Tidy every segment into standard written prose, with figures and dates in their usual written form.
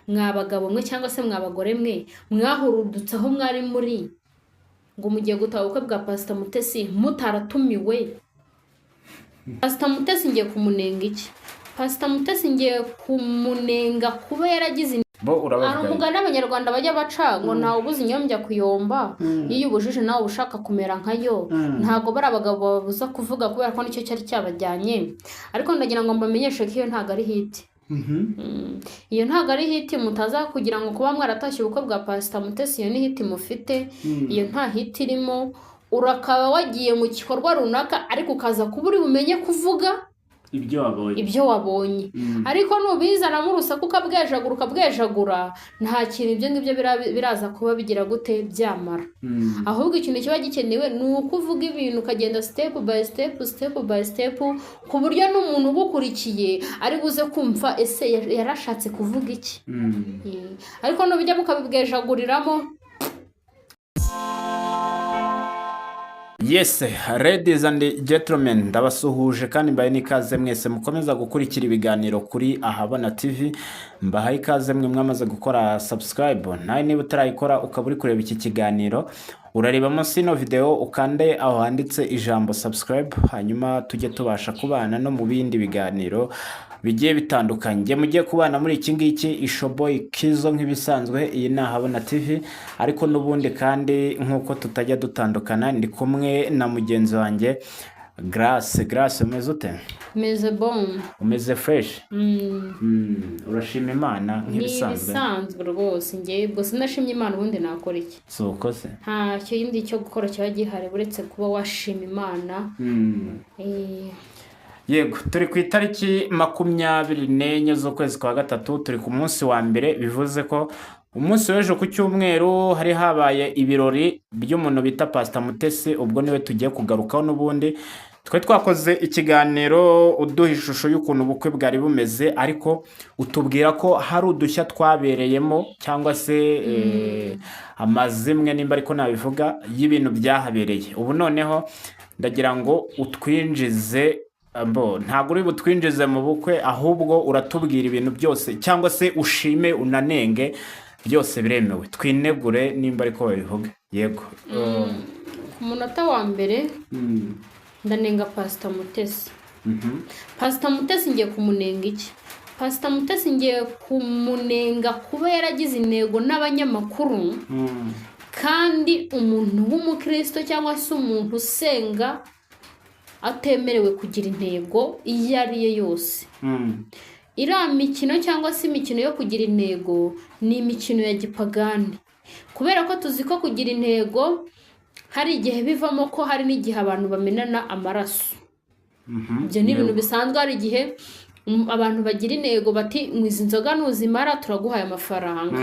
mwabagabo mwe cyangwa se mwabagore mwe mwahurudutse aho mwari muri ngo mugiye gutaha ubukwe bwa Pastor Mutesi mutaratumiwe. Pastor Mutesi ngiye kumunenga iki? Pastor Mutesi ngiye kumunenga kuba yaragize umugani abanyarwanda bajya baca ngo ntawe ubuze inyombya kuyomba, iyo ubujije nawe ushaka kumera nkayo. Ntago bari abagabo babuza kuvuga kubera ko nicyo cyari cyabajyanye, ariko ndagira ngo mbamenyeshe ko iyo ntago ari hit. Iyo ntago ari hit, mutaza kugira ngo kuba mwaratashye ubukwe bwa Pastor Mutesi iyo ni hit mufite. Iyo nta hit irimo, urakaba wagiye mu gikorwa runaka ariko ukaza kuburi bumenye kuvuga ibyo wabonye. Ariko nubizana mu rusaku ukabwejagura nta kintu ibyo ngibyo biraza kuba bigira gute byamara. Ahubwo ikintu kiba gikenewe ni ukuvuga ibintu ukagenda step by step ku buryo n'umuntu ubukurikiye ari buze kumva ese yarashatse kuvuga iki. Ariko nubijya mukabibwejaguriramo. Yes, ladies and gentlemen, ndabasuhuje kandi mbaye nikaze mwese mukomeza gukurikira ibiganiro kuri Ahabona TV. Mbahaye ikaze mwe mwamaze gukora subscribe. Nawe niba utarayikora ukaba uri kureba iki kiganiro, urareba munsi no video ukande aho handitse ijambo subscribe, hanyuma tujye tubasha kubana no mu bindi biganiro bigiye bitandukanye. Mugiye kubana muri iki ngiki Ishoboy Kizo nk'ibisanzwe, iyi ni Ahabona TV. Ariko nubundi kandi nkuko tutajya dutandukana, ndi kumwe na mugenzi wanjye Grace. Umeze ute? Meze bon. Umeze fresh? Urashima Imana nk'ibisanzwe? Nibisanzwe rwose, ngiye ubwo sinashimye Imana ubundi nakora iki? So ukose? Nta cyo yindi cyo gukora cyo gihari buretse kuba washima Imana. Yego, turi ku itariki 24 z'ukwezi kwa gatatu, turi ku munsi wa mbere. Bivuze ko umunsi w'ejo ku cyumweru hari habaye ibirori by'umuntu bita Pastor Mutesi. Ubwo niwe tugiye kugarukaho n'ubundi. Twe twakoze ikiganiro uduha ishusho y'ukuntu ubukwe bwari bumeze, ariko utubwira ko hari udushya twabereyemo cyangwa se amazimwe nimba ariko nabivuga y'ibintu byahabereye. Ubu noneho ndagira ngo utwinjize ntabwo uri butwinjize mu bukwe, ahubwo uratubwira ibintu byose cyangwa se ushime unanenge, byose biremewe. Twinegure nimba ariko babivuga. Yego. Ku munota wa mbere ndanenga Pastor Mutesi. Pastor Mutesi ngiye kumunenga iki? Pastor Mutesi ngiye kumunenga kuba yaragize intego n'abanyamakuru, kandi umuntu w'umukristo cyangwa se umuntu usenga atemerewe kugira intego iyo ari yo yose. Iriya mikino cyangwa se imikino yo kugira intego ni imikino ya gipagani, kubera ko tuzi ko kugira intego hari igihe bivamo ko hari n'igihe abantu bamenana amaraso. Ibyo ni ibintu bisanzwe. Hari igihe abantu bagira intego bati mwizi nzoga nuzimara turaguhaye amafaranga,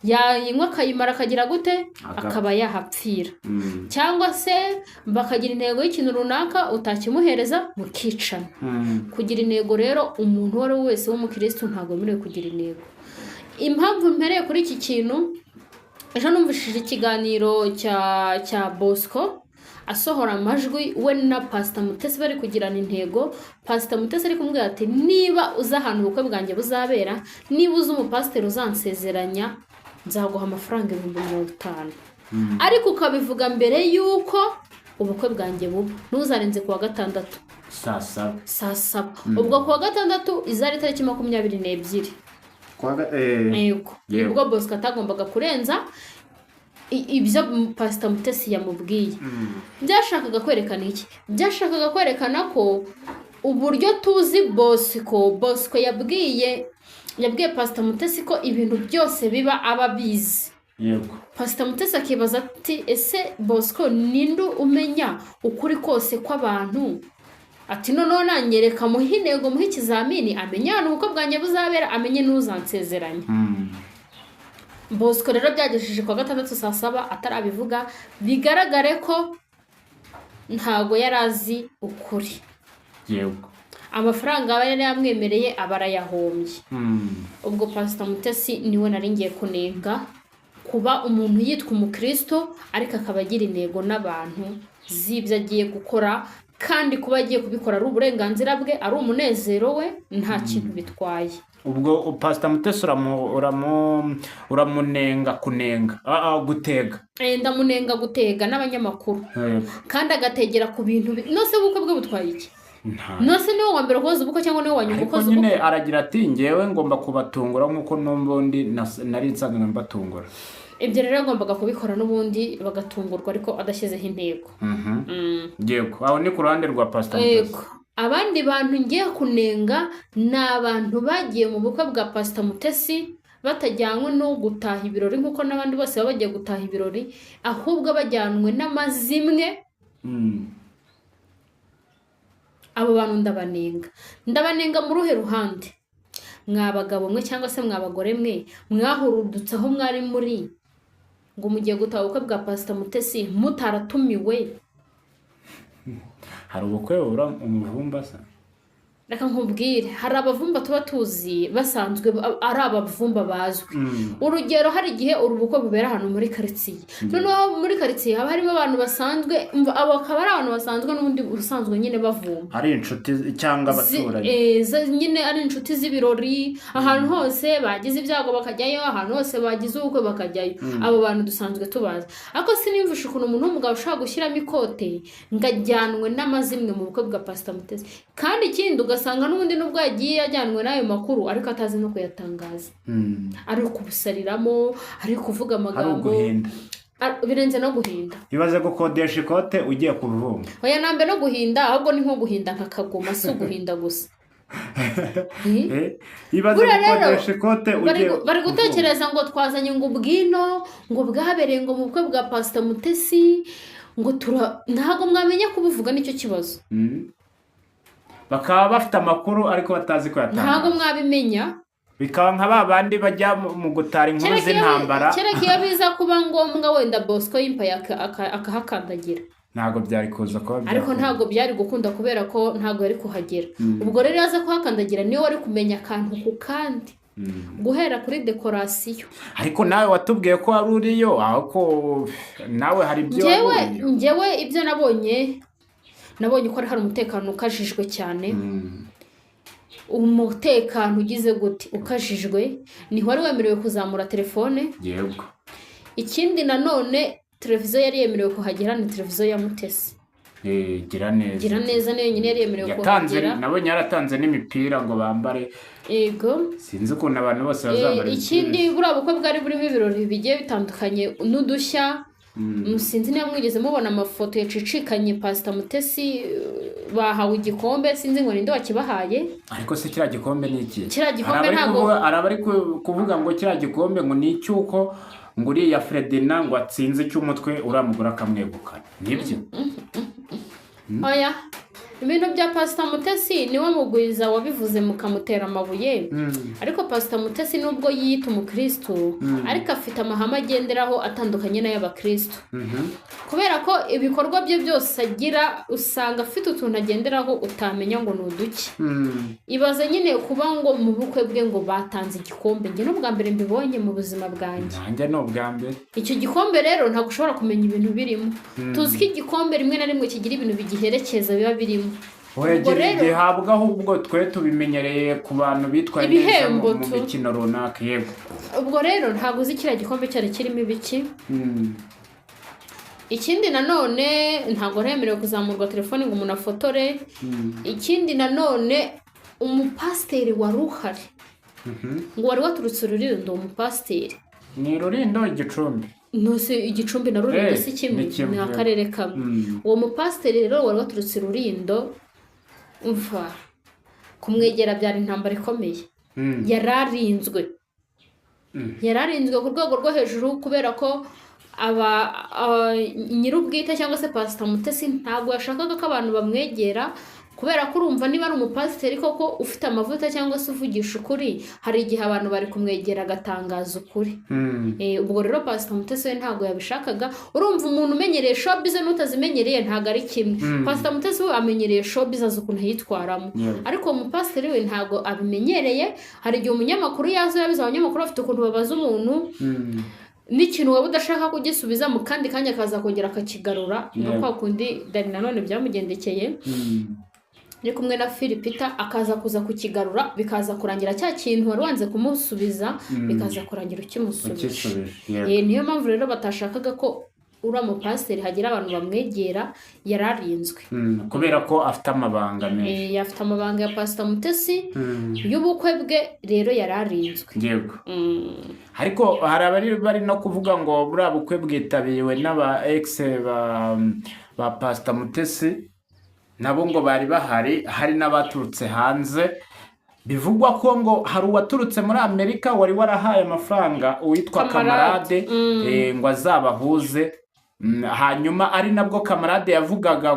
yayinywa akayimara akagira gute akaba yahapfira. Cyangwa se bakagira intego y'ikintu runaka utakimuhereza mukicana. Kugira intego rero umuntu uwo ari we wese w'umukristo ntabwo yemerewe kugira intego. Impamvu mpereye kuri iki kintu, ejo numvishije ikiganiro cya Bosco asohora amajwi we na Pastor Mutesi bari kugirana intego. Pastor Mutesi ari kumubwira ati niba uza ahantu ubukwe bwanjye buzabera, niba uza umupasiteri uzansezeranya nzaguha amafaranga 50,000. Ariko ukabivuga mbere yuko ubukwe bwanjye buba, ntuzarenze kuwa gatandatu saa saba. Ubwo kuwa gatandatu izari tariki 22. Yego. Ubwo Bosco atagombaga kurenza ibyo Pastor Mutesi yamubwiye. Byashakaga kwerekana iki? Byashakaga kwerekana ko uburyo tuzi Bosco yabwiye Pastor Mutesi ko ibintu byose biba ababizi. Yego. Pastor Mutesi akibaza ati ese Bosco ninde umenya ukuri kose kw'abantu? Ati noneho nanyereka muhe intego, muhe ikizamini, amenye ahantu ubukwe bwanjye buzabera, amenye n'uzansezeranya. Bosco rero byagejeje kwa gatandatu saa saba atarabivuga, bigaragare ko ntago yarazi ukuri. Yego. Amafaranga aba yari yamwemereye abarayahombye. Ubwo Pastor Mutesi niwe naringiye kunenga, kuba umuntu yitwa umukristo ariko akaba agira intego n'abantu zibyo agiye gukora, kandi kuba agiye kubikora ari uburenganzira bwe, ari umunezero we, nta kintu bitwaye. ubwo Pastor Mutesi uramunenga kunenga gutega ndamunenga gutega n'abanyamakuru kandi agategera ku bintu nose ubukwe bwe butwaye iki nose niwe wa mbere ukoze ubukwe cyangwa niwe wa nyuma ukoze ubukwe nyine aragira ati ngewe ngomba kubatungura nk'uko n'ubundi nari nsanzwe mbatungura ibyo rero ngombaga kubikora n'ubundi bagatungurwa ariko adashyizeho intego yego aho ni ku ruhande rwa Pastor Mutesi abandi bantu ngiye kunenga ni abantu bagiye mu bukwe bwa Pastor Mutesi batajyanwe no gutaha ibirori nk'uko n'abandi bose baba bagiye gutaha ibirori ahubwo bajyanwe n'amazimwe abo bantu ndabanenga mu ruhe ruhande mwabagabo mwe cyangwa se mwabagore mwe mwahurudutse aho mwari muri ngo mugiye gutaha ubukwe bwa Pastor Mutesi mutaratumiwe hari ubukwe umuvumba sa reka nkubwire hari abavumba tuba tuzi basanzwe ari abavumba bazwi urugero hari igihe urubukwe bubera hano muri quartier noneho muri quartier haba harimo abantu basanzwe abo akaba ari abantu basanzwe n'ubundi urusanzwe nyine bavumba ari inshuti cyangwa abaturage nyine ari inshuti z'ibirori ahantu hose bagize ibyago bakajyayo ahantu hose bagize ubukwe bakajyayo abo bantu dusanzwe tubazi ariko sinimvusha ukuntu umuntu w'umugabo ushaka gushyiramo ikote ngajyanwe n'amazimwe mu bukwe bwa Pastor Mutesi kandi ikindi ugasanga n'ubundi nubwo yagiye yajyanwe n'ayo makuru ariko atazi no kuyatangaza ari kubusariramo ari kuvuga amagambo birenze no guhinda bibaze gukodesha ikote ugiye kuvumba oya nambe no guhinda ahubwo ni nko guhinda nka kagoma si uguhinda gusa ibaze gukodesha ikote bari gutekereza ngo twazanye ngo ubwino ngo bwabereye ngo mu bukwe bwa Pastor Mutesi ngo ntabwo mwamenya kubivuga nicyo kibazo bakaba bafite amakuru ariko batazi ko yatangaza ntabwo mwabimenya bikaba nka babandi bajya mu gutara inkuru z'intambara kereka iyo biza kuba ngombwa wenda Bosco yimpaye akahakandagira ntabwo byari kuza kuba ariko ntabwo byari gukunda kubera ko ntabwo yari kuhagera ubwo rero yaza kuhakandagira niyo wari kumenya akantu ku kandi guhera kuri dekorasiyo ariko nawe watubwiye ko wari uriyo ahoko nawe hari ibyo njyewe ibyo nabonye ko hari umutekano ukajijwe cyane umutekano ugize gute ukajijwe ni wari wemerewe kuzamura telefone yego ikindi nanone televiziyo yari yemerewe kuhagera ni televiziyo ya Mutesi gira neza niyo nyine yari yemerewe kuhagera nabonye yaratanze n'imipira ngo bambare yego sinzi ukuntu abantu bose bazambara ikindi buriya bukwe bwari burimo ibirori bigiye bitandukanye n'udushya sinzi niba mwigeze mubona amafoto yacicikanye Pastor Mutesi bahawe igikombe sinzi ngo ninde wakibahaye ariko se kiriya gikombe ni iki kiriya gikombe ntabwo arabari kuvuga ngo kiriya gikombe ngo ni icyuko ngo uriya Fredina ngo atsinze icy'umutwe uramugura akamwegukana nibyo oya ibintu bya Pastor Mutesi niwe mugwiza wabivuze mukamutera amabuye ariko Pastor Mutesi nubwo yiyita umukristo ariko afite amahame agenderaho atandukanye n'ay'abakristo kubera ko ibikorwa bye byose agira usanga afite utuntu agenderaho utamenya ngo ni uduki ibaze nyine kuba ngo mu bukwe bwe ngo batanze igikombe njye n'ubwa mbere mbibonye mu buzima bwanjye nanjye ni ubwa mbere icyo gikombe rero ntabwo ushobora kumenya ibintu birimo tuzi ko igikombe rimwe na rimwe kigira ibintu bigiherekeza biba birimo gihabwa ahubwo twe tubimenyereye ku bantu bitwaye neza mu mikino runaka yego ubwo rero ntabwo uzi kiriya gikombe cyari kirimo ibiki ikindi nanone ntabwo hemerewe kuzamurwa telefone ngo umuntu afotore ikindi nanone umupasiteri wari uhari ngo wari waturutse Rurindo umupasiteri ni Rurindo Igicumbi nose Igicumbi na Rurindo si kimwe ni akarere kamwe uwo mupasiteri rero wari waturutse Rurindo umva kumwegera byari intambara ikomeye yararinzwe ku rwego rwo hejuru kubera ko nyir'ubwite cyangwa se Pastor Mutesi ntabwo yashakaga ko abantu bamwegera kubera ko urumva niba ari umupasiteri koko ufite amavuta cyangwa se uvugisha ukuri hari igihe abantu bari kumwegera agatangaza ukuri ubwo rero Pastor Mutesi we ntabwo yabishakaga urumva umuntu umenyereye showbiz n'utazimenyereye ntabwo ari kimwe Pastor Mutesi we amenyereye showbiz azi ukuntu yitwaramo ariko umupasiteri we ntabwo abimenyereye hari igihe umunyamakuru yaza yabiza abanyamakuru bafite ukuntu babaza umuntu n'ikintu waba udashaka kugisubiza mu kandi kanya akaza kongera akakigarura no kwa kundi Dani nanone byamugendekeye ari kumwe na Philipita akaza kuza kukigarura bikaza kurangira cya kintu wari wanze kumusubiza bikaza kurangira ukimusubije. Niyo mpamvu rero batashakaga ko uriya mupasiteri hagira abantu bamwegera, yararinzwe kubera ko afite amabanga menshi. Afite amabanga ya Pastor Mutesi y'ubukwe bwe, rero yararinzwe. Yego. Ariko hari abari bari no kuvuga ngo buriya bukwe bwitabiriwe n'aba ex ba Pastor Mutesi, nabo ngo bari bahari, hari n'abaturutse hanze. Bivugwa ko ngo hari uwaturutse muri Amerika wari warahaye amafaranga uwitwa Kamarade ngo azabahuze. Hanyuma ari nabwo Kamarade yavugaga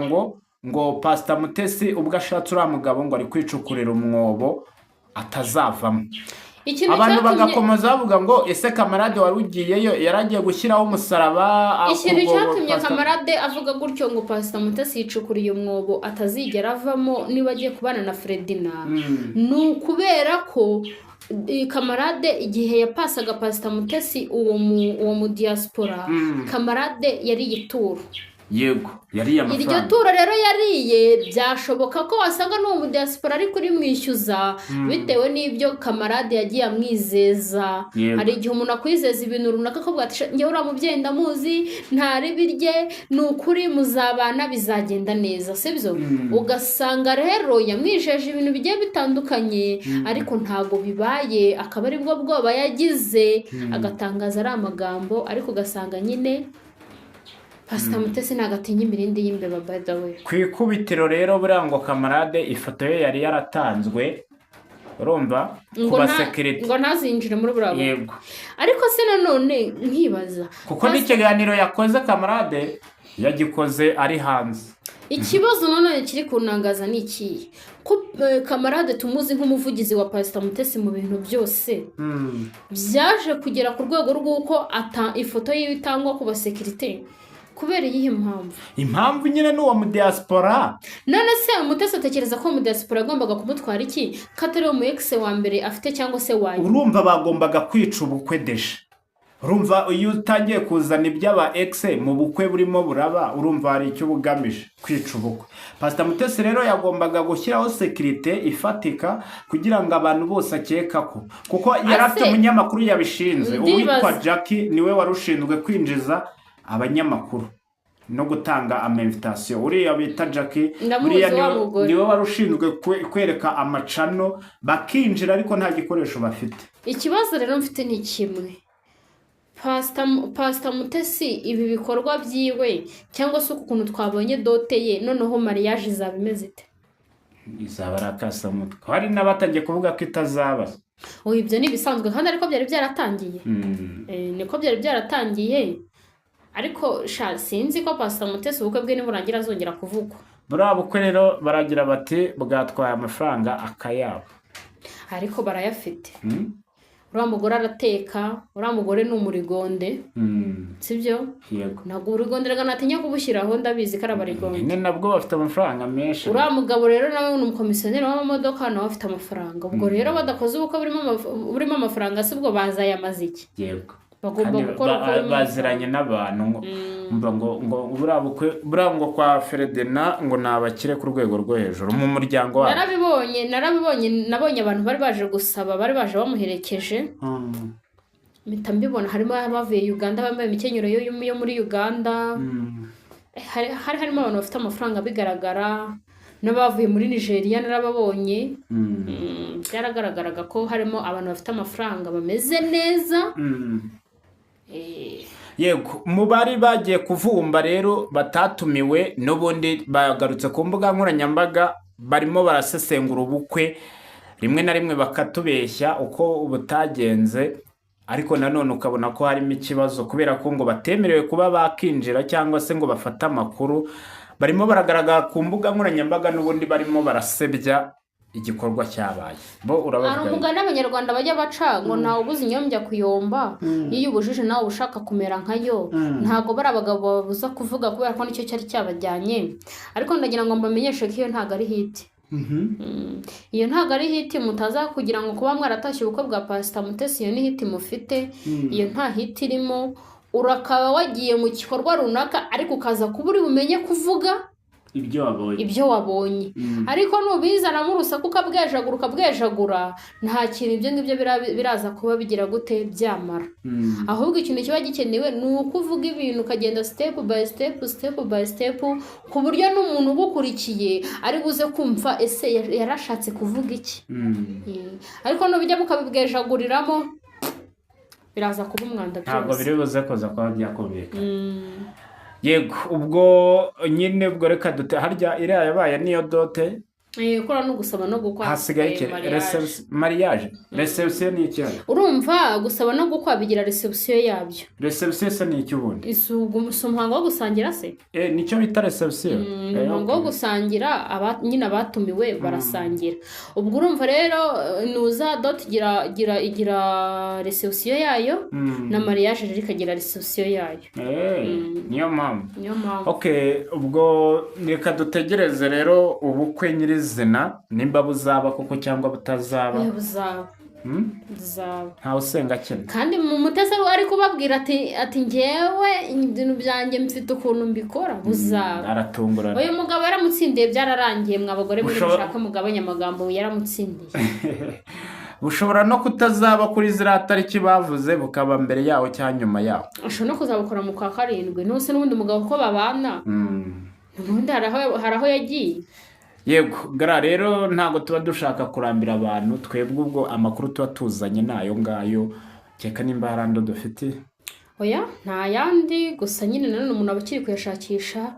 ngo Pastor Mutesi ubwo ashatse uriya mugabo ngo ari kwicukurira umwobo atazavamo. Abantu bagakomeza bavuga ngo ese Kamarade wari ugiyeyo yaragiye gushyiraho umusaraba. Ikintu cyatumye Kamarade avuga gutyo ngo Pastor Mutesi yicukuriye umwobo atazigera avamo niba agiye kubana na Fredina, ni ukubera ko Kamarade igihe yapasaga Pastor Mutesi uwo mu diaspora, Kamarade yari ituro. Yego, yariye amafaranga. Iryo turo rero yariye, byashoboka ko wasanga n'uwo mu diaspora ari kuri mwishyuza bitewe n'ibyo Kamarade yagiye amwizeza. Hari igihe umuntu akwizeza ibintu runaka akavuga ati njye uriya mubyeyi ndamuzi, ntari birye, ni ukuri muzabana bizagenda neza, sibyo? Ugasanga rero yamwijeje ibintu bigiye bitandukanye ariko ntago bibaye, akaba ari bwo bwoba yagize agatangaza ari amagambo, ariko ugasanga nyine Pastor Mutesi nagatinya imirindi y'imbeba by the way. Ku ikubitiro rero buriya ngo Kamarade ifoto ye yari yaratanzwe, urumva, ku basekirite ngo ntazinjire muri buriya. Yego. Ariko se nanone nkibaza kuko n'ikiganiro yakoze Kamarade yagikoze ari hanze. Ikibazo nanone kiri kunangaza ni iki? Ko Kamarade tumuzi nk'umuvugizi wa Pastor Mutesi mu bintu byose byaje kugera ku rwego rw'uko ifoto ye itangwa ku basekirite. Kubera iyihe mpamvu? Impamvu nyine n'uwo mu diaspora. None se Mutesi atekereza ko mu diaspora agombaga kumutwara iki? Katari uwo mu ex wa mbere afite cyangwa se wanyu? Urumva bagombaga kwica ubukwe desha. Urumva iyo utangiye kuzana iby'aba ex mu bukwe burimo buraba, urumva hari icyo bugamije kwica ubukwe. Pastor Mutesi rero yagombaga gushyiraho security ifatika kugira ngo abantu bose akeka ko, kuko yarafite umunyamakuru yabishinze uwitwa Jackie, niwe warushinzwe kwinjiza abanyamakuru no gutanga invitation. Uriya bita Jackie, uriya niwe warushinzwe kwereka amacano bakinjira ariko nta gikoresho bafite. Ikibazo rero mfite ni kimwe, Pastor Mutesi ibi bikorwa byiwe cyangwa se ukuntu twabonye dote ye, noneho mariage izaba imeze ite? Izaba rakasa mutwe. Hari n'abatangiye kuvuga ko itazaba. Ibyo ni bisanzwe kandi ariko byari byaratangiye. Niko byari byaratangiye. Ariko sinzi ko Pastor Mutesi ubukwe bwe niburangira azongera kuvugwa. Buriya bukwe rero baragira bati bwatwaye amafaranga akayabo. Ariko barayafite. Uriya mugore arateka, uriya mugore ni umurigonde, sibyo? Yego. Ntabwo urigonde natinya kubushyiraho, ndabizi ko ari abarigonde. Nyine nabwo bafite amafaranga menshi. Uriya mugabo rero nawe ni umukomisiyoneri w'amamodoka, nawe afite amafaranga. Ubwo rero badakoze ubukwe burimo amafaranga, si bwo bazayamaze iki? Yego. Bagomba gukora baziranye n'abantu ngo buriya ngo kwa Fredina ngo nabakire ku rwego rwo hejuru mu muryango wabo. Nabonye abantu bari baje gusaba, bari baje bamuherekeje. Mpita mbibona harimo abavuye Uganda bambaye imikenyero yo muri Uganda. Harimo abantu bafite amafaranga bigaragara, n'abavuye muri Nigeria narababonye. Byaragaragaraga ko harimo abantu bafite amafaranga bameze neza. Yego, mu bari bagiye kuvumba rero batatumiwe n'ubundi bagarutse ku mbuga nkoranyambaga, barimo barasesengura ubukwe, rimwe na rimwe bakatubeshya uko butagenze, ariko nanone ukabona ko harimo ikibazo kubera ko ngo batemerewe kuba bakinjira cyangwa se ngo bafate amakuru. Barimo baragaragara ku mbuga nkoranyambaga n'ubundi barimo barasebya igikorwa cyabaye. Bo urabavuga. Ari umugani abanyarwanda bajya baca ngo ntawe ubuze inyombya kuyomba, iyo ubujije nawe ushaka kumera nkayo. Ntago bari abagabo babuza kuvuga kubera ko nicyo cyari cyabajyanye. Ariko ndagira ngo mbamenyeshe ko iyo ntago ari hit. Iyo ntago ari hit, mutaza kugira ngo kuba mwaratashye ubukwe bwa Pastor Mutesi iyo ni hit mufite. Iyo nta hit irimo. Urakaba wagiye mu gikorwa runaka ariko ukaza kuba uri bumenye kuvuga ibyo wabonye ariko nubizanamo urusaku ukabwejagura nta kintu ibyo ngibyo biraza kuba bigira gute byamara ahubwo ikintu kiba gikenewe ni uko uvuga ibintu ukagenda step by step ku buryo n'umuntu ugukurikiye ari buze kumva ese yarashatse kuvuga iki ariko nubijya mukabibwejaguriramo biraza kuba umwanda byose ntabwo biri buze kuza kuba byakumvikana yego ubwo nyine ubwo reka harya iriya yabaye niyo dote ukora no gusaba no gukwa hasigaye mariage reception ni iki urumva gusaba no gukwa bigira reception yabyo reception se ni iki ubundi umuhango wo gusangira se nicyo bita reception umuhango wo gusangira nyine abatumiwe barasangira ubwo urumva rero nuza dot igira reception yayo na mariage rero ikagira reception yayo niyo mpamvu okay ubwo reka dutegereze rero ubukwe nyiri zina nimba buzaba koko cyangwa butazaba buzaba ntawe usenga cyane kandi mu mutese ari kubabwira ati ngewe ibintu byanjye mfite ukuntu mbikora buzaba aratungurana uyu mugabo yaramutsindiye byararangiye mwabagore muri mushaka mugabanya amagambo yaramutsindiye bushobora no kutazaba kuri ziriya tariki bavuze bukaba mbere yaho cyangwa nyuma yaho ashobora no kuzabukora mu kwa karindwi n'ubuse n'ubundi mugabo ko babana n'ubundi hari aho yagiye yego gara rero ntabwo tuba dushaka kurambira abantu twebwe ubwo amakuru tuba tuzanye nayo ngayo cyeka nimba hari andi dufite oya nta yandi gusa nyine nanone umuntu aba akiri kuyashakisha